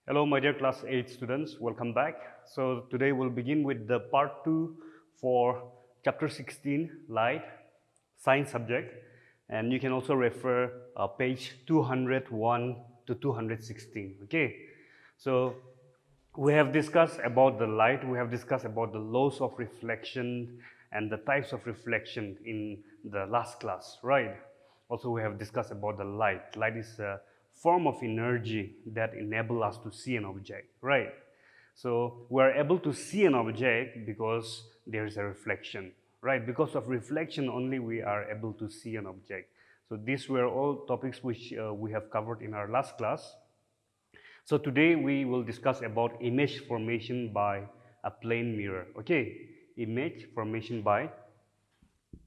Hello, my dear class 8 students, welcome back. So today we'll begin with the part 2 for chapter 16, Light, science subject. And you can also refer page 201 to 216, okay? So we have discussed about the light, we have discussed about the laws of reflection and the types of reflection in the last class, right? Also, we have discussed about the light. Light is a form of energy that enable us to see an object, right? So we are able to see an object because there is a reflection, right? Because of reflection only we are able to see an object. So these were all topics which we have covered in our last class. So today we will discuss about image formation by a plane mirror. Okay, image formation by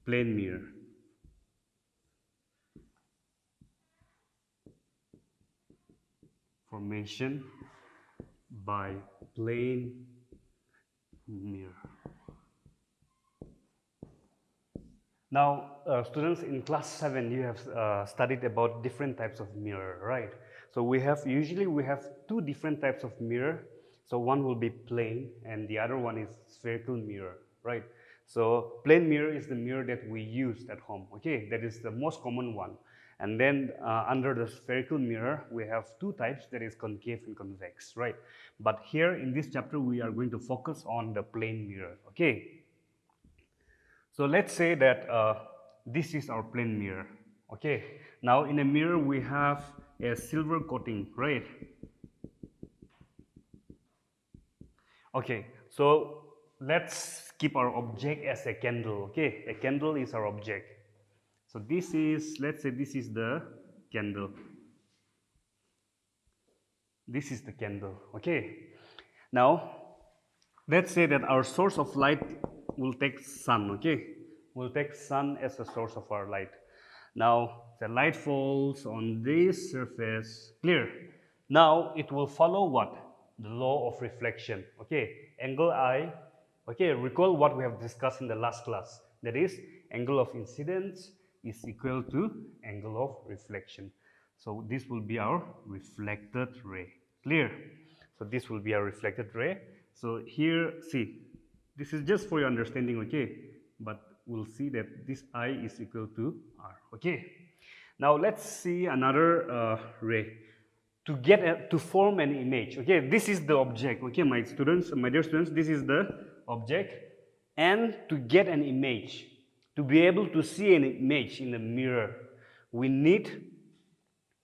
plane mirror. Formation by plane mirror. Now, students in class 7, you have studied about different types of mirror, right? So usually we have two different types of mirror. So one will be plane and the other one is spherical mirror, right? So plane mirror is the mirror that we use at home, okay? That is the most common one. And then under the spherical mirror, we have two types, that is concave and convex, right? But here in this chapter, we are going to focus on the plane mirror, okay? So let's say that this is our plane mirror, okay? Now in a mirror we have a silver coating, right? Okay, so let's keep our object as a candle, okay? A candle is our object. So this is, let's say this is the candle. This is the candle, okay? Now, let's say that our source of light will take sun, okay? We'll take sun as a source of our light. Now, the light falls on this surface, clear. Now, it will follow what? The law of reflection, okay? Angle I, okay, recall what we have discussed in the last class. That is, angle of incidence is equal to angle of reflection. So this will be our reflected ray, clear? So this will be our reflected ray. So here, see, this is just for your understanding, okay? But we'll see that this I is equal to R, okay? Now let's see another ray. To form an image, okay? This is the object, okay, my students, my dear students, this is the object. And to get an image, to be able to see an image in the mirror, we need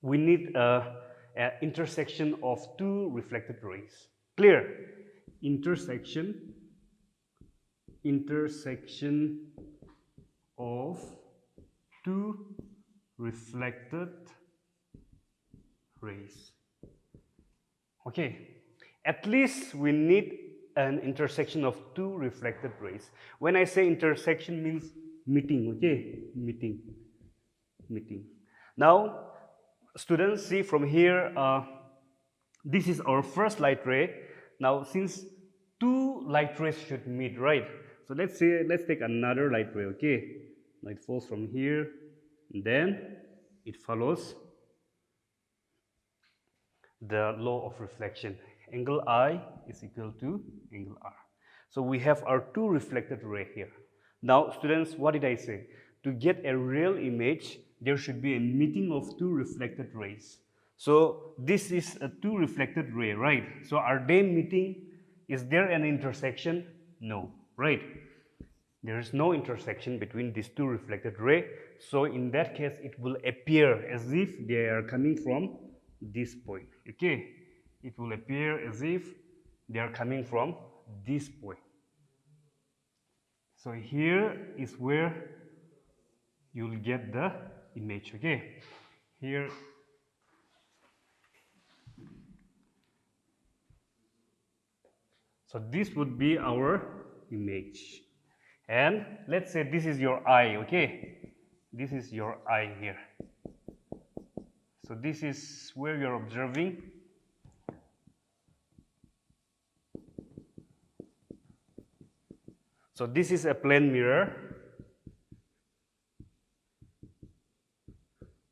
a intersection of two reflected rays. Clear? Intersection of two reflected rays. Okay, at least we need an intersection of two reflected rays. When I say intersection, means meeting, okay? Meeting. Now, students, see from here, this is our first light ray. Now, since two light rays should meet, right? So let's take another light ray, okay? Light falls from here, and then it follows the law of reflection. Angle I is equal to angle R. So we have our two reflected ray here. Now, students, what did I say? To get a real image, there should be a meeting of two reflected rays. So this is a two reflected ray, right? So are they meeting? Is there an intersection? No, right? There is no intersection between these two reflected rays. So in that case, it will appear as if they are coming from this point, okay? It will appear as if they are coming from this point. So here is where you will get the image, okay? Here, so this would be our image. And let's say this is your eye, okay? This is your eye here. So this is where you're observing. So this is a plane mirror.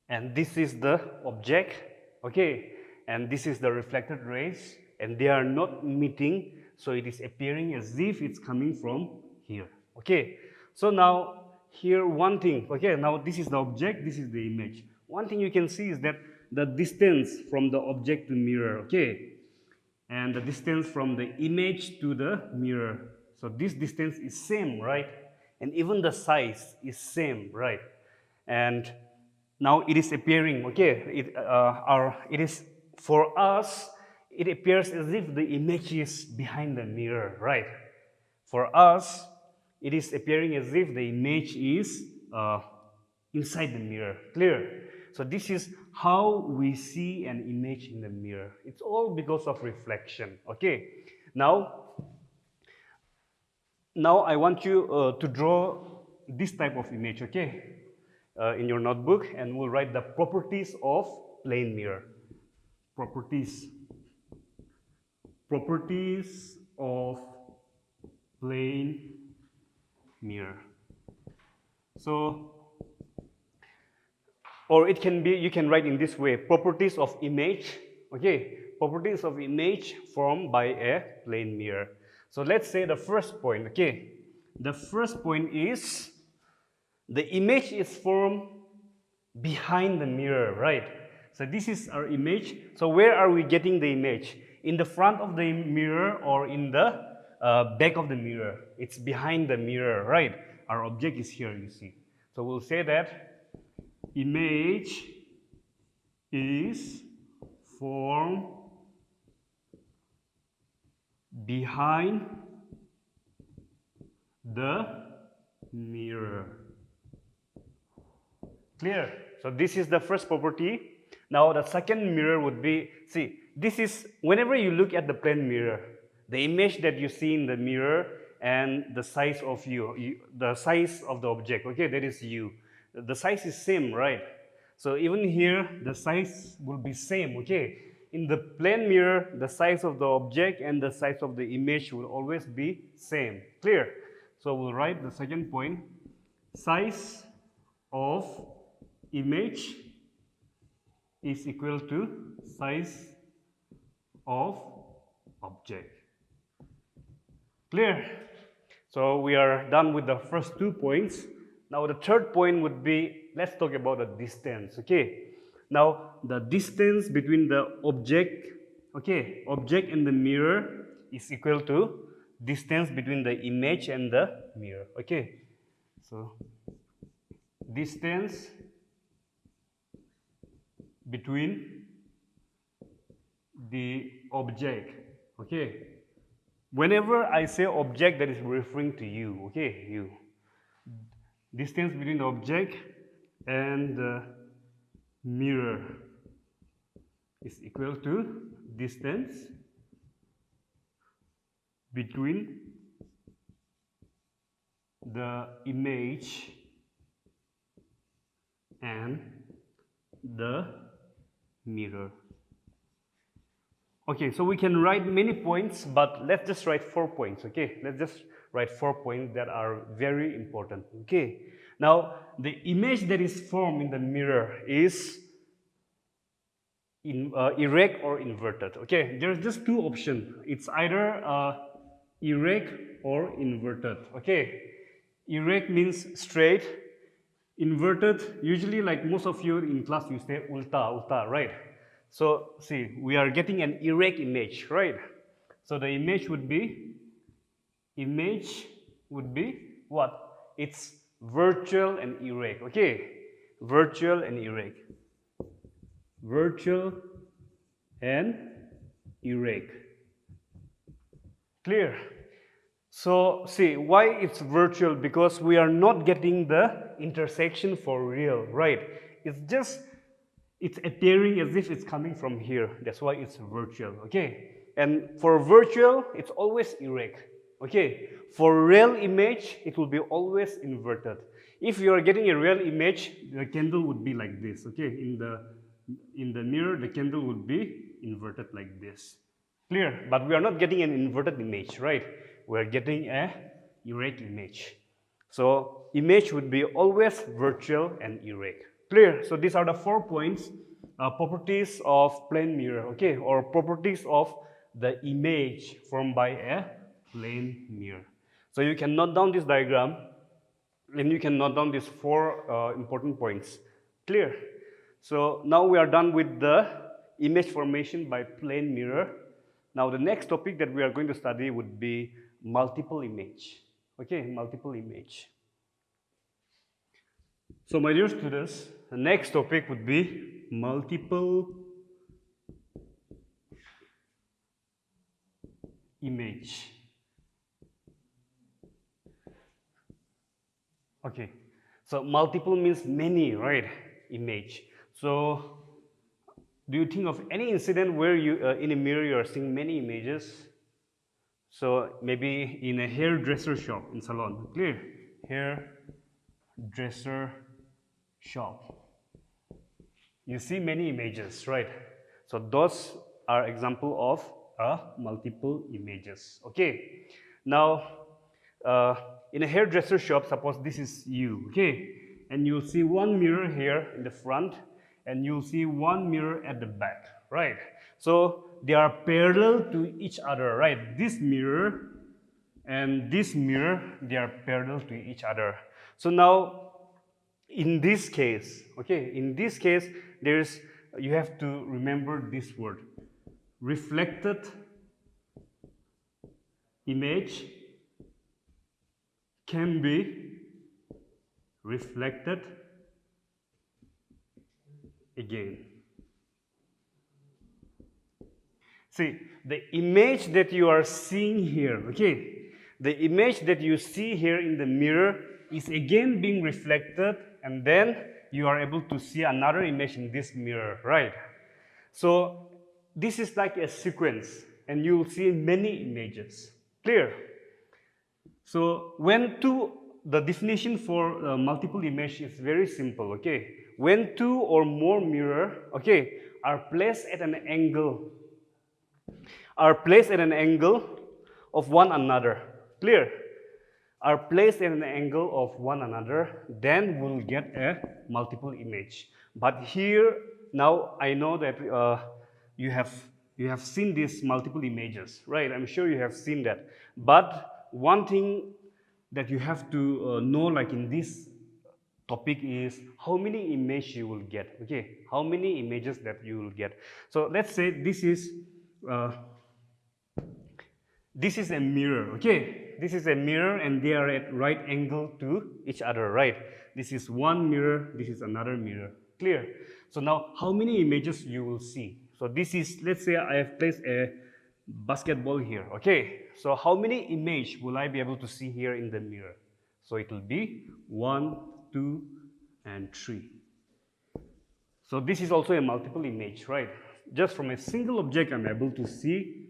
And this is the object, okay? and this is the reflected rays, and they are not meeting, so it is appearing as if it's coming from here. Okay, so now here one thing, okay, now this is the object, this is the image. One thing you can see is that the distance from the object to mirror, okay, and the distance from the image to the mirror. So this distance is same, right? And even the size is same, right? And now it is appearing, okay, it is, for us, it appears as if the image is behind the mirror, right? For us, it is appearing as if the image is inside the mirror. Clear? So this is how we see an image in the mirror. It's all because of reflection. Okay. Now I want you to draw this type of image. Okay, in your notebook, and we'll write the properties of plane mirror. Properties of plane mirror. So, or it can be, you can write in this way, properties of image, okay, properties of image formed by a plane mirror. So let's say the first point, okay, the first point is the image is formed behind the mirror, right? So this is our image. So where are we getting the image? In the front of the mirror or in the back of the mirror? It's behind the mirror, right? Our object is here, you see. So we'll say that image is formed behind the mirror. Clear? So this is the first property. Now the second mirror would be, see, this is, whenever you look at the plane mirror, the image that you see in the mirror and the size of the size of the object, okay, that is you. The size is same, right? So even here, the size will be same, okay? In the plane mirror, the size of the object and the size of the image will always be same. Clear? So we'll write the second point, size of image is equal to size of object. Clear? So we are done with the first 2 points. Now the third point would be, let's talk about the distance, okay? Now the distance between the object, okay, object and the mirror is equal to distance between the image and the mirror, okay? So distance between the object, okay? Whenever I say object, that is referring to you, okay, you. Distance between the object and the mirror is equal to distance between the image and the mirror. Okay, so we can write many points, but let's just write 4 points, okay? Let's just write 4 points that are very important, okay? Now, the image that is formed in the mirror is erect or inverted, okay? There's just 2 options. It's either erect or inverted, okay? Erect means straight. Inverted, usually like most of you in class, you say ulta, right? So, see, we are getting an erect image, right? So, the image would be what? It's virtual and erect, okay? Virtual and erect. Virtual and erect. Clear? So, see, why it's virtual? Because we are not getting the intersection for real, right? It's appearing as if it's coming from here. That's why it's virtual, okay? And for virtual, it's always erect, okay? For real image, it will be always inverted. If you are getting a real image, the candle would be like this, okay? In the mirror, the candle would be inverted like this. Clear? But we are not getting an inverted image, right? We are getting a erect image. So image would be always virtual and erect. Clear? So these are the 4 points properties of plane mirror, okay, or properties of the image formed by a plane mirror. So you can note down this diagram and you can note down these four important points. Clear? So now we are done with the image formation by plane mirror. Now the next topic that we are going to study would be multiple image. Okay, multiple image. So my dear students, the next topic would be multiple image. Okay, so multiple means many, right? Image. So do you think of any incident where you in a mirror you are seeing many images? So maybe in a hairdresser shop, in salon, clear? Hairdresser shop. You see many images, right? So those are example of multiple images. Okay. Now in a hairdresser shop, suppose this is you, okay, and you'll see one mirror here in the front and you'll see one mirror at the back, right? So they are parallel to each other, right? This mirror and this mirror, they are parallel to each other. So now in this case, okay, in this case, you have to remember this word, reflected image can be reflected again. See, the image that you are seeing here, okay, the image that you see here in the mirror is again being reflected, and then you are able to see another image in this mirror, right? So this is like a sequence, and you will see many images. Clear? So the definition for multiple image is very simple, okay? When two or more mirror, okay, are placed at an angle of one another, clear? Are placed at an angle of one another, then we'll get a multiple image. But here, now I know that you have seen these multiple images, right? I'm sure you have seen that. But one thing that you have to know, like in this topic, is how many images you will get, okay? How many images that you will get. So let's say this is a mirror, okay? This is a mirror and they are at right angle to each other, right? This is one mirror, this is another mirror. Clear? So now how many images you will see? So this is, let's say I have placed a basketball here, okay? So how many images will I be able to see here in the mirror? So it will be 1, 2, and 3. So this is also a multiple image, right? Just from a single object, I'm able to see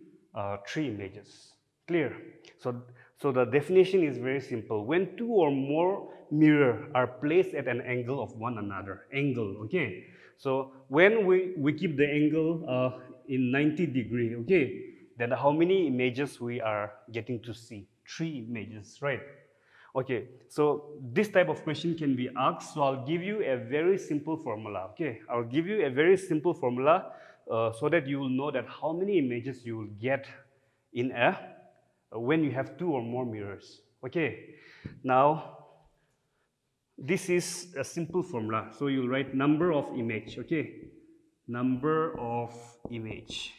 3 images. Clear? So the definition is very simple. When two or more mirrors are placed at an angle of one another, okay? So when we keep the angle in 90 degree, okay, then how many images we are getting to see? 3 images, right? Okay, so this type of question can be asked, so I'll give you a very simple formula, okay? I'll give you a very simple formula so that you will know that how many images you will get in when you have 2 or more mirrors, okay? Now, this is a simple formula, so you'll write number of image, okay? Number of image.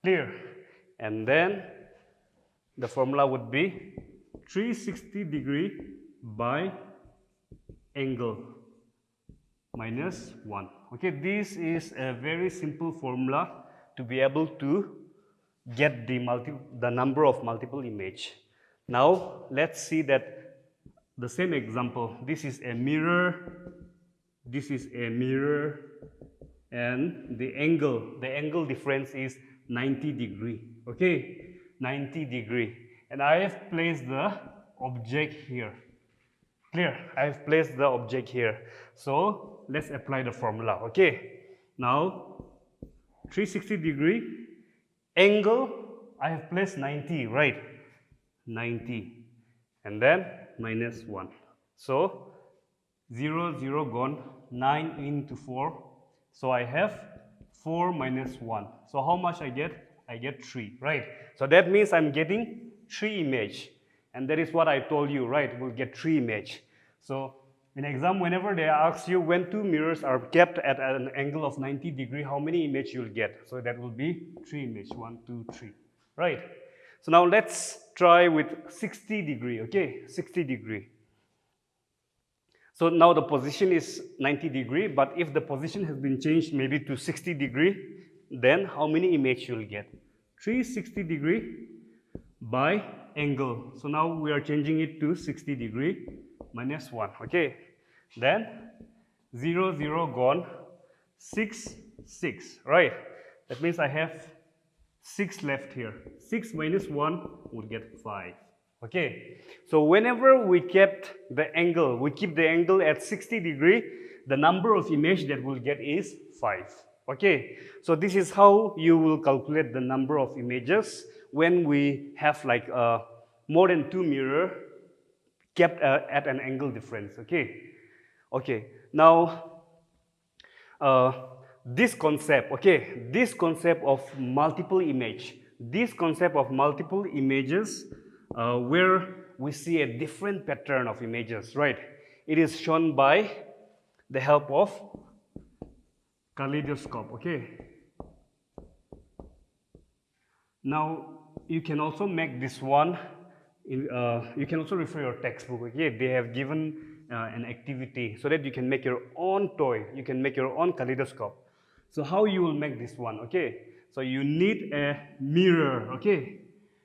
Clear? And then the formula would be 360 degree by angle minus 1. Okay, this is a very simple formula to be able to get the number of multiple image. Now let's see that the same example. This is a mirror, this is a mirror, and the angle difference is 90 degree, okay, 90 degree, and I have placed the object here. Clear? I have placed the object here. So let's apply the formula, okay? Now 360 degree angle, I have placed 90, right? 90, and then minus 1. So 0, 0 gone, 9 into 4, So I have 4 minus 1. So how much I get? I get 3, right? So that means I'm getting 3 image. And that is what I told you, right? We'll get 3 image. So in exam, whenever they ask you when 2 mirrors are kept at an angle of 90 degree, how many image you'll get? So that will be 3 image, 1, 2, 3, right? So now let's try with 60 degree, okay? 60 degree. So now the position is 90 degree, but if the position has been changed maybe to 60 degree, then how many image you'll get? 360 degree by angle. So now we are changing it to 60 degree minus 1, okay? Then 0, 0 gone, 6, 6, right? That means I have 6 left here. 6 minus 1 would get 5. Okay, so whenever we keep the angle at 60 degree, the number of image that we'll get is 5. Okay, so this is how you will calculate the number of images when we have like more than 2 mirror kept at an angle difference. Okay, okay. Now this concept of multiple images where we see a different pattern of images, right? It is shown by the help of kaleidoscope, okay? Now, you can also make this one, you can also refer your textbook, okay? They have given an activity so that you can make your own toy, you can make your own kaleidoscope. So how you will make this one, okay? So you need a mirror, okay?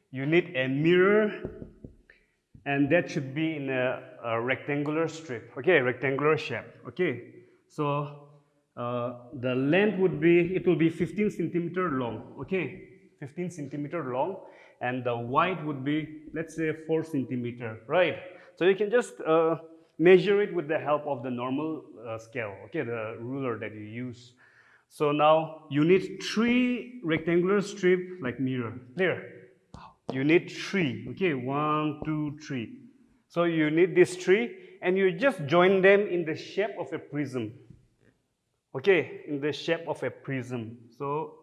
You need a mirror, and that should be in a rectangular strip, okay, rectangular shape, okay. So the length would be, it will be 15 centimeter long, okay, 15 centimeter long, and the width would be, let's say 4 centimeter, right? So you can just measure it with the help of the normal scale, okay, the ruler that you use. So now you need 3 rectangular strip like mirror, clear? You need 3, okay, 1, 2, 3. So you need these 3, and you just join them in the shape of a prism, okay, in the shape of a prism. So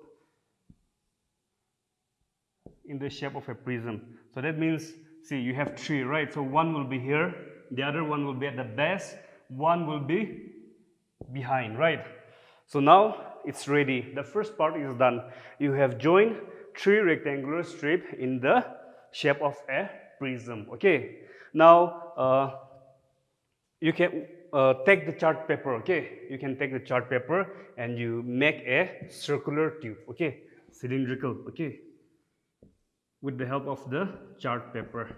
in the shape of a prism. So that means, see, you have 3, right? So one will be here, the other one will be at the base, one will be behind, right? So now it's ready. The first part is done. You have joined 3 rectangular strips in the shape of a prism, okay? Now you can take the chart paper, okay? You can take the chart paper and you make a circular tube, okay? Cylindrical, okay? With the help of the chart paper.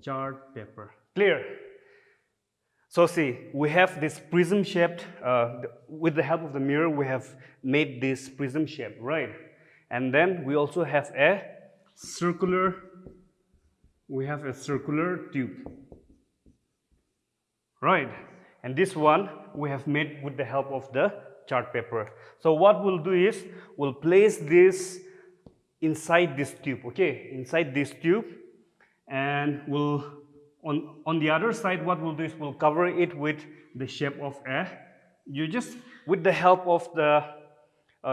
Chart paper. Clear? So see, we have this prism shaped, with the help of the mirror, we have made this prism shape, right? And then we also have a circular tube, right? And this one we have made with the help of the chart paper. So what we'll do is, we'll place this inside this tube, okay? Inside this tube, and we'll, on the other side, what we'll do is we'll cover it with the shape of a, you just, with the help of the,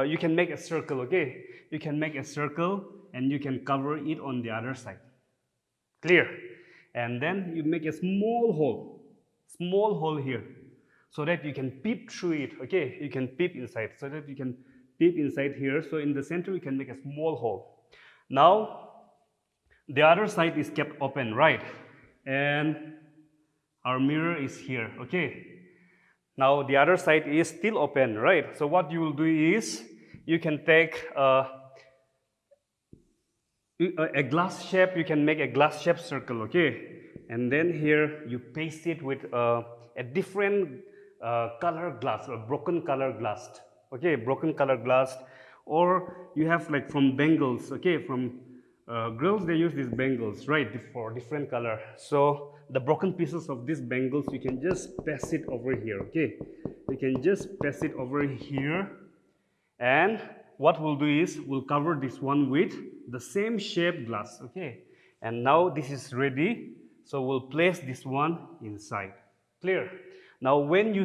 you can make a circle, okay? You can make a circle and you can cover it on the other side. Clear? And then you make a small hole here, so that you can peep through it, okay? You can peep inside, so that you can peep inside here. So in the center, we can make a small hole. Now, the other side is kept open, right? And our mirror is here, okay? Now the other side is still open, right? So what you will do is, you can take a glass shape, you can make a glass shaped circle, okay? And then here you paste it with a different color glass, or broken color glass, okay? Broken color glass, or you have like from bangles, okay? From girls, they use these bangles, right, for different color. So the broken pieces of these bangles, you can just pass it over here, okay? You can just pass it over here, and what we'll do is, we'll cover this one with the same shape glass, okay? And now this is ready, so we'll place this one inside. Clear? Now when you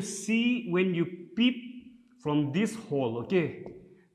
peep from this hole, okay,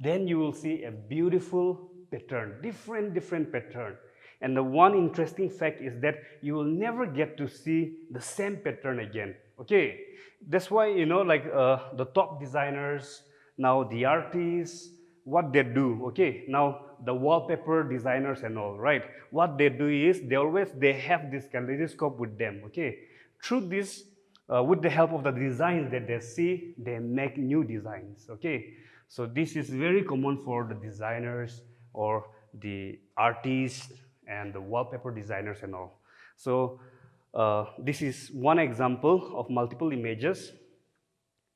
then you will see a beautiful pattern, different pattern. And the one interesting fact is that you will never get to see the same pattern again, okay. That's why, like the top designers, now the artists, what they do, okay, now the wallpaper designers and all, right, what they do is they have this kaleidoscope with them, okay. Through this, with the help of the designs that they see, they make new designs, okay. So this is very common for the designers or the artists and the wallpaper designers and all. So this is one example of multiple images.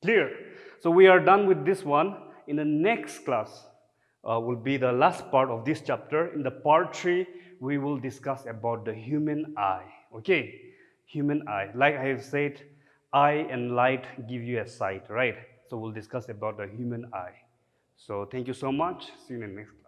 Clear? So we are done with this one. In the next class will be the last part of this chapter. In the part 3, we will discuss about the human eye, okay. Human eye, like I have said, eye and light give you a sight, right? So we'll discuss about the human eye. So thank you so much. See you in the next class.